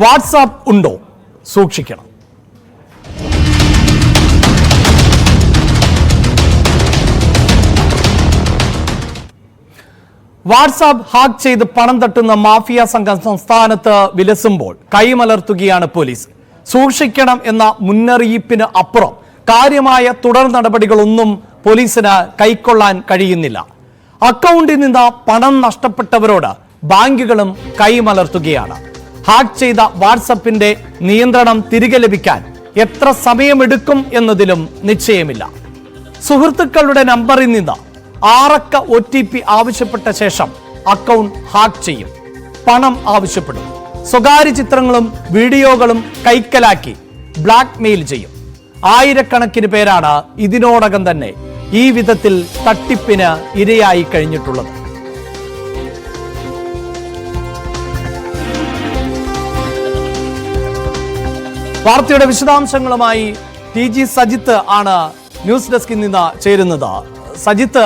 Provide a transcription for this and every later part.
WhatsApp ഉണ്ടോ? സൂക്ഷിക്കണം. WhatsApp hack ചെയ്ത് പണം തട്ടുന്ന മാഫിയ സംഘം സംസ്ഥാനത്ത് വിലസുമ്പോൾ കൈമലർത്തുകയാണ് പോലീസ്. സൂക്ഷിക്കണം എന്ന മുന്നറിയിപ്പിന് അപ്പുറം കാര്യമായ തുടർ നടപടികളൊന്നും പോലീസിന് കൈക്കൊള്ളാൻ കഴിയുന്നില്ല. അക്കൗണ്ടിൽ നിന്ന് പണം നഷ്ടപ്പെട്ടവരോട് ബാങ്കുകളും കൈമലർത്തുകയാണ്. ഹാക്ക് ചെയ്ത വാട്സപ്പിന്റെ നിയന്ത്രണം തിരികെ ലഭിക്കാൻ എത്ര സമയമെടുക്കും എന്നതിലും നിശ്ചയമില്ല. സുഹൃത്തുക്കളുടെ നമ്പറിൽ നിന്ന് 6 അക്ക OTP ആവശ്യപ്പെട്ട ശേഷം അക്കൗണ്ട് ഹാക്ക് ചെയ്യും. പണം ആവശ്യപ്പെടും. സ്വകാര്യ ചിത്രങ്ങളും വീഡിയോകളും കൈക്കലാക്കി ബ്ലാക്ക് മെയിൽ ചെയ്യും. ആയിരക്കണക്കിന് പേരാണ് ഇതിനോടകം തന്നെ ഈ വിധത്തിൽ തട്ടിപ്പിന് ഇരയായി കഴിഞ്ഞിട്ടുള്ളത്. വാർത്തയുടെ വിശദാംശങ്ങളുമായി TG സജിത്ത് ആണ് ന്യൂസ് ഡെസ്കിൽ നിന്ന് ചേരുന്നത്. സജിത്ത്,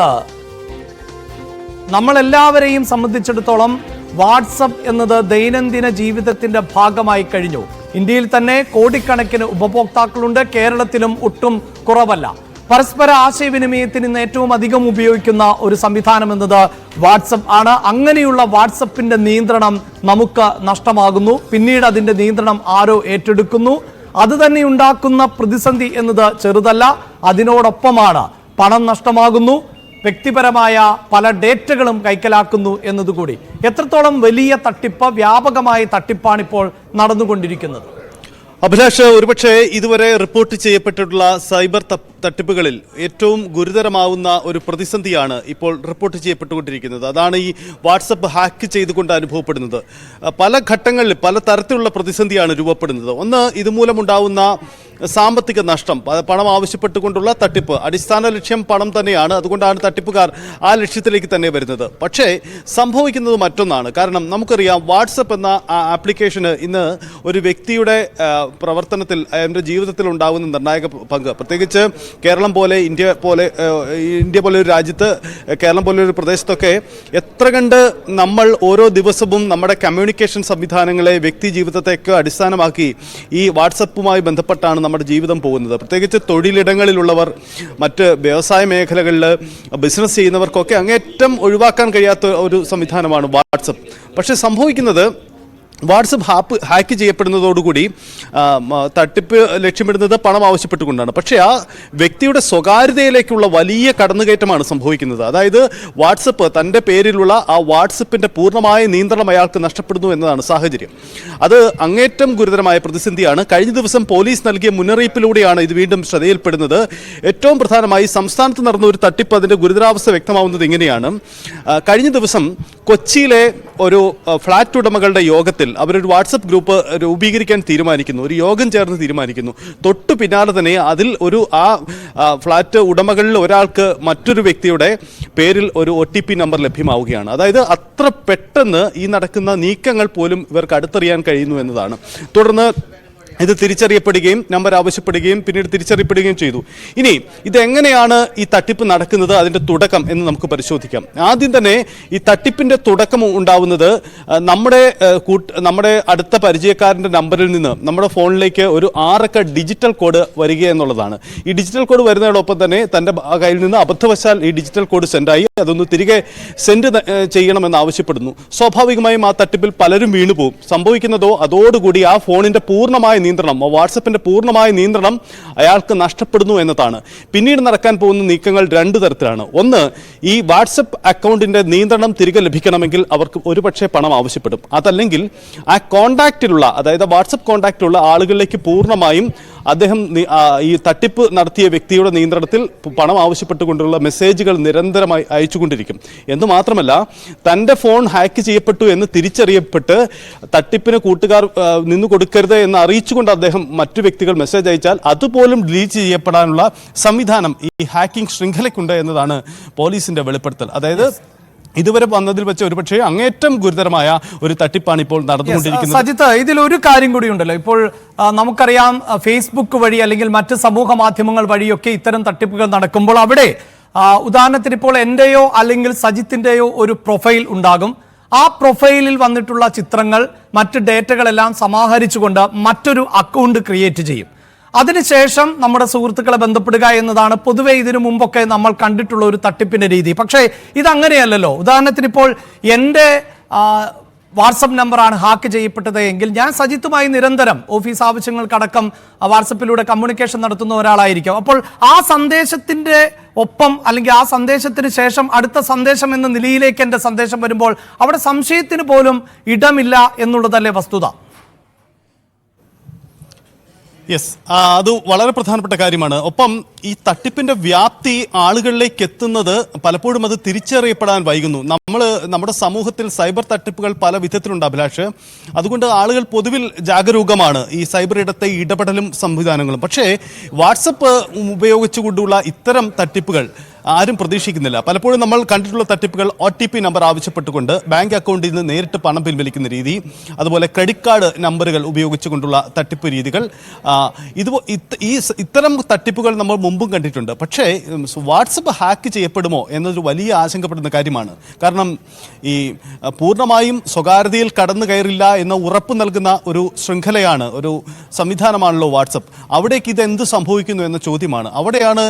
നമ്മളെല്ലാവരെയും സംബന്ധിച്ചിടത്തോളം വാട്സപ്പ് എന്നത് ദൈനംദിന ജീവിതത്തിന്റെ ഭാഗമായി കഴിഞ്ഞു. ഇന്ത്യയിൽ തന്നെ കോടിക്കണക്കിന് ഉപഭോക്താക്കളുണ്ട്. കേരളത്തിലും ഒട്ടും കുറവല്ല. പരസ്പര ആശയവിനിമയത്തിന് ഇന്ന് ഏറ്റവും അധികം ഉപയോഗിക്കുന്ന ഒരു സംവിധാനം എന്നത് വാട്സപ്പ് ആണ്. അങ്ങനെയുള്ള വാട്സപ്പിന്റെ നിയന്ത്രണം നമുക്ക് നഷ്ടമാകുന്നു. പിന്നീട് അതിന്റെ നിയന്ത്രണം ആരോ ഏറ്റെടുക്കുന്നു. അത് തന്നെ ഉണ്ടാക്കുന്ന പ്രതിസന്ധി എന്നത് ചെറുതല്ല. അതിനോടൊപ്പമാണ് പണം നഷ്ടമാകുന്നു, വ്യക്തിപരമായ പല ഡേറ്റകളും കൈക്കലാക്കുന്നു എന്നതുകൂടി. എത്രത്തോളം വലിയ തട്ടിപ്പ്, വ്യാപകമായ തട്ടിപ്പാണിപ്പോൾ നടന്നുകൊണ്ടിരിക്കുന്നത്? അഭിലാഷ്, ഒരുപക്ഷെ ഇതുവരെ റിപ്പോർട്ട് ചെയ്യപ്പെട്ടിട്ടുള്ള സൈബർ തട്ടിപ്പുകളിൽ ഏറ്റവും ഗുരുതരമാവുന്ന ഒരു പ്രതിസന്ധിയാണ് ഇപ്പോൾ റിപ്പോർട്ട് ചെയ്യപ്പെട്ടുകൊണ്ടിരിക്കുന്നത്. അതാണ് ഈ വാട്സപ്പ് ഹാക്ക് ചെയ്തുകൊണ്ട് അനുഭവപ്പെടുന്നത്. പല ഘട്ടങ്ങളിൽ പല തരത്തിലുള്ള പ്രതിസന്ധിയാണ് രൂപപ്പെടുന്നത്. ഒന്ന്, ഇതുമൂലമുണ്ടാവുന്ന സാമ്പത്തിക നഷ്ടം, പണം ആവശ്യപ്പെട്ടുകൊണ്ടുള്ള തട്ടിപ്പ്. അടിസ്ഥാന ലക്ഷ്യം പണം തന്നെയാണ്. അതുകൊണ്ടാണ് തട്ടിപ്പുകാർ ആ ലക്ഷ്യത്തിലേക്ക് തന്നെ വരുന്നത്. പക്ഷേ സംഭവിക്കുന്നത് മറ്റൊന്നാണ്. കാരണം നമുക്കറിയാം, വാട്സപ്പ് എന്ന ആപ്ലിക്കേഷന് ഇന്ന് ഒരു വ്യക്തിയുടെ പ്രവർത്തനത്തിൽ, അവൻ്റെ ജീവിതത്തിൽ ഉണ്ടാകുന്ന നിർണായക പങ്ക്, പ്രത്യേകിച്ച് കേരളം പോലെ ഇന്ത്യ പോലെ ഒരു രാജ്യത്ത്, കേരളം പോലെ ഒരു പ്രദേശത്തൊക്കെ എത്ര കണ്ട് നമ്മൾ ഓരോ ദിവസവും നമ്മുടെ കമ്മ്യൂണിക്കേഷൻ സംവിധാനങ്ങളെ, വ്യക്തി ജീവിതത്തെയൊക്കെ അടിസ്ഥാനമാക്കി ഈ വാട്സപ്പുമായി ബന്ധപ്പെട്ടാണ് നമ്മുടെ ജീവിതം പോകുന്നത്. പ്രത്യേകിച്ച് തൊഴിലിടങ്ങളിലുള്ളവർ, മറ്റ് വ്യവസായ മേഖലകളിൽ ബിസിനസ് ചെയ്യുന്നവർക്കൊക്കെ അങ്ങേറ്റം ഒഴിവാക്കാൻ കഴിയാത്ത ഒരു സംവിധാനമാണ് വാട്സപ്പ്. പക്ഷേ സംഭവിക്കുന്നത്, വാട്സപ്പ് ഹാക്ക് ചെയ്യപ്പെടുന്നതോടുകൂടി തട്ടിപ്പ് ലക്ഷ്യമിടുന്നത് പണം ആവശ്യപ്പെട്ടുകൊണ്ടാണ്. പക്ഷേ ആ വ്യക്തിയുടെ സ്വകാര്യതയിലേക്കുള്ള വലിയ കടന്നുകയറ്റമാണ് സംഭവിക്കുന്നത്. അതായത് വാട്സപ്പ്, തൻ്റെ പേരിലുള്ള ആ വാട്സപ്പിൻ്റെ പൂർണ്ണമായ നിയന്ത്രണം അയാൾക്ക് നഷ്ടപ്പെടുന്നു എന്നതാണ് സാഹചര്യം. അത് അങ്ങേറ്റം ഗുരുതരമായ പ്രതിസന്ധിയാണ്. കഴിഞ്ഞ ദിവസം പോലീസ് നൽകിയ മുന്നറിയിപ്പിലൂടെയാണ് ഇത് വീണ്ടും ശ്രദ്ധയിൽപ്പെടുന്നത്. ഏറ്റവും പ്രധാനമായി സംസ്ഥാനത്ത് നടന്ന ഒരു തട്ടിപ്പ്, അതിൻ്റെ ഗുരുതരാവസ്ഥ വ്യക്തമാവുന്നത് ഇങ്ങനെയാണ്. കഴിഞ്ഞ ദിവസം കൊച്ചിയിലെ ഒരു ഫ്ളാറ്റ് ഉടമകളുടെ യോഗത്തിൽ അവരൊരു വാട്സപ്പ് ഗ്രൂപ്പ് രൂപീകരിക്കാൻ തീരുമാനിക്കുന്നു. ഒരു യോഗം ചേർന്ന് തീരുമാനിക്കുന്നു. തൊട്ടു പിന്നാലെ തന്നെ അതിൽ ആ ഫ്ളാറ്റ് ഉടമകളിൽ ഒരാൾക്ക് മറ്റൊരു വ്യക്തിയുടെ പേരിൽ ഒരു OTP നമ്പർ ലഭ്യമാവുകയാണ്. അതായത് അത്ര പെട്ടെന്ന് ഈ നടക്കുന്ന നീക്കങ്ങൾ പോലും ഇവർക്ക് അടുത്തറിയാൻ കഴിയുന്നു എന്നതാണ്. തുടർന്ന് ഇത് തിരിച്ചറിയപ്പെടുകയും നമ്പർ ആവശ്യപ്പെടുകയും പിന്നീട് തിരിച്ചറിയപ്പെടുകയും ചെയ്തു. ഇനി ഇതെങ്ങനെയാണ് ഈ തട്ടിപ്പ് നടക്കുന്നത്, അതിൻ്റെ തുടക്കം എന്ന് നമുക്ക് പരിശോധിക്കാം. ആദ്യം തന്നെ ഈ തട്ടിപ്പിൻ്റെ തുടക്കം ഉണ്ടാവുന്നത് നമ്മുടെ അടുത്ത പരിചയക്കാരൻ്റെ നമ്പറിൽ നിന്ന് നമ്മുടെ ഫോണിലേക്ക് ഒരു 6 അക്ക ഡിജിറ്റൽ കോഡ് വരിക എന്നുള്ളതാണ്. ഈ ഡിജിറ്റൽ കോഡ് വരുന്നതോടൊപ്പം തന്നെ തൻ്റെ കയ്യിൽ നിന്ന് അബദ്ധവശാൽ ഈ ഡിജിറ്റൽ കോഡ് സെൻഡായി, അതൊന്ന് തിരികെ സെൻഡ് ചെയ്യണമെന്ന് ആവശ്യപ്പെടുന്നു. സ്വാഭാവികമായും ആ തട്ടിപ്പിൽ പലരും വീണുപോകും. സംഭവിക്കുന്നതോ അതോടുകൂടി ആ ഫോണിൻ്റെ പൂർണ്ണമായ നിയന്ത്രണം, വാട്സപ്പിന്റെ പൂർണ്ണമായ നിയന്ത്രണം അയാൾക്ക് നഷ്ടപ്പെടുന്നു എന്നതാണ്. പിന്നീട് നടക്കാൻ പോകുന്ന നീക്കങ്ങൾ 2 തരത്തിലാണ്. ഒന്ന്, ഈ വാട്സപ്പ് അക്കൗണ്ടിന്റെ നിയന്ത്രണം തിരികെ ലഭിക്കണമെങ്കിൽ അവർക്ക് ഒരുപക്ഷെ പണം ആവശ്യപ്പെടും. അതല്ലെങ്കിൽ ആ കോണ്ടാക്റ്റിലുള്ള, അതായത് വാട്സപ്പ് കോണ്ടാക്റ്റിലുള്ള ആളുകളിലേക്ക് പൂർണ്ണമായും അദ്ദേഹം ഈ തട്ടിപ്പ് നടത്തിയ വ്യക്തിയുടെ നിയന്ത്രണത്തിൽ പണം ആവശ്യപ്പെട്ടുകൊണ്ടുള്ള മെസ്സേജുകൾ നിരന്തരമായി അയച്ചുകൊണ്ടിരിക്കും. എന്ന് മാത്രമല്ല, തൻ്റെ ഫോൺ ഹാക്ക് ചെയ്യപ്പെട്ടു എന്ന് തിരിച്ചറിയപ്പെട്ട് തട്ടിപ്പിന് കൂട്ടുകാർ നിന്നു കൊടുക്കരുത് എന്ന് അറിയിച്ചുകൊണ്ട് അദ്ദേഹം മറ്റു വ്യക്തികൾ മെസ്സേജ് അയച്ചാൽ അതുപോലും ഡിലീറ്റ് ചെയ്യപ്പെടാനുള്ള സംവിധാനം ഈ ഹാക്കിംഗ് ശൃംഖലയ്ക്കുണ്ട് എന്നതാണ് പോലീസിന്റെ വെളിപ്പെടുത്തൽ. അതായത് ഇതുവരെ വന്നതിൽ വെച്ച് ഒരുപക്ഷെ അങ്ങേറ്റം ഗുരുതരമായ ഒരു തട്ടിപ്പാണ് ഇപ്പോൾ നടന്നുകൊണ്ടിരിക്കുന്നത്. സജിത്ത്, ഇതിൽ ഒരു കാര്യം കൂടി ഉണ്ടല്ലോ. ഇപ്പോൾ നമുക്കറിയാം, ഫേസ്ബുക്ക് വഴി അല്ലെങ്കിൽ മറ്റ് സമൂഹ മാധ്യമങ്ങൾ വഴിയൊക്കെ ഇത്തരം തട്ടിപ്പുകൾ നടക്കുമ്പോൾ അവിടെ ഉദാഹരണത്തിന് ഇപ്പോൾ എൻ്റെയോ അല്ലെങ്കിൽ സജിത്തിൻ്റെയോ ഒരു പ്രൊഫൈൽ ഉണ്ടാകും. ആ പ്രൊഫൈലിൽ വന്നിട്ടുള്ള ചിത്രങ്ങൾ മറ്റ് ഡേറ്റകളെല്ലാം സമാഹരിച്ചുകൊണ്ട് മറ്റൊരു അക്കൗണ്ട് ക്രിയേറ്റ് ചെയ്യും. അതിനുശേഷം നമ്മുടെ സുഹൃത്തുക്കളെ ബന്ധപ്പെടുക എന്നതാണ് പൊതുവെ ഇതിനു മുമ്പൊക്കെ നമ്മൾ കണ്ടിട്ടുള്ള ഒരു തട്ടിപ്പിന്റെ രീതി. പക്ഷേ ഇതങ്ങനെയല്ലല്ലോ. ഉദാഹരണത്തിന് ഇപ്പോൾ എൻ്റെ വാട്സപ്പ് നമ്പറാണ് ഹാക്ക് ചെയ്യപ്പെട്ടത് എങ്കിൽ ഞാൻ സജിത്തുമായി നിരന്തരം ഓഫീസ് ആവശ്യങ്ങൾക്കടക്കം വാട്സപ്പിലൂടെ കമ്മ്യൂണിക്കേഷൻ നടത്തുന്ന ഒരാളായിരിക്കും. അപ്പോൾ ആ സന്ദേശത്തിൻ്റെ ഒപ്പം അല്ലെങ്കിൽ ആ സന്ദേശത്തിന് ശേഷം അടുത്ത സന്ദേശം എന്ന നിലയിലേക്ക് എൻ്റെ സന്ദേശം വരുമ്പോൾ അവിടെ സംശയത്തിന് പോലും ഇടമില്ല എന്നുള്ളതല്ലേ വസ്തുത? യെസ്, അത് വളരെ പ്രധാനപ്പെട്ട കാര്യമാണ്. ഒപ്പം ഈ തട്ടിപ്പിന്റെ വ്യാപ്തി ആളുകളിലേക്ക് എത്തുന്നത് പലപ്പോഴും അത് തിരിച്ചറിയപ്പെടാൻ വൈകുന്നു. നമ്മുടെ സമൂഹത്തിൽ സൈബർ തട്ടിപ്പുകൾ പല വിധത്തിലുണ്ട് അഭിലാഷ്. അതുകൊണ്ട് ആളുകൾ പൊതുവിൽ ജാഗരൂകമാണ് ഈ സൈബർ ഇടത്തെ ഇടപെടലും സംവിധാനങ്ങളും. പക്ഷേ വാട്സപ്പ് ഉപയോഗിച്ചുകൊണ്ടുള്ള ഇത്തരം തട്ടിപ്പുകൾ ആരും പ്രതീക്ഷിക്കുന്നില്ല. പലപ്പോഴും നമ്മൾ കണ്ടിട്ടുള്ള തട്ടിപ്പുകൾ OTP നമ്പർ ആവശ്യപ്പെട്ടുകൊണ്ട് ബാങ്ക് അക്കൗണ്ടിൽ നിന്ന് നേരിട്ട് പണം പിൻവലിക്കുന്ന രീതി, അതുപോലെ ക്രെഡിറ്റ് കാർഡ് നമ്പറുകൾ ഉപയോഗിച്ചുകൊണ്ടുള്ള തട്ടിപ്പ് രീതികൾ, ഇത്തരം തട്ടിപ്പുകൾ നമ്മൾ മുമ്പും കണ്ടിട്ടുണ്ട്. പക്ഷേ വാട്സപ്പ് ഹാക്ക് ചെയ്യപ്പെടുമോ എന്നതൊരു വലിയ ആശങ്കപ്പെടുന്ന കാര്യമാണ്. കാരണം ഈ പൂർണ്ണമായും സ്വകാര്യതയിൽ കടന്നു കയറില്ല എന്ന ഉറപ്പ് നൽകുന്ന ഒരു ശൃംഖലയാണ്, ഒരു സംവിധാനമാണല്ലോ വാട്സപ്പ്. അവിടേക്ക് ഇത് എന്ത് സംഭവിക്കുന്നു എന്ന ചോദ്യമാണ്. അവിടെയാണ്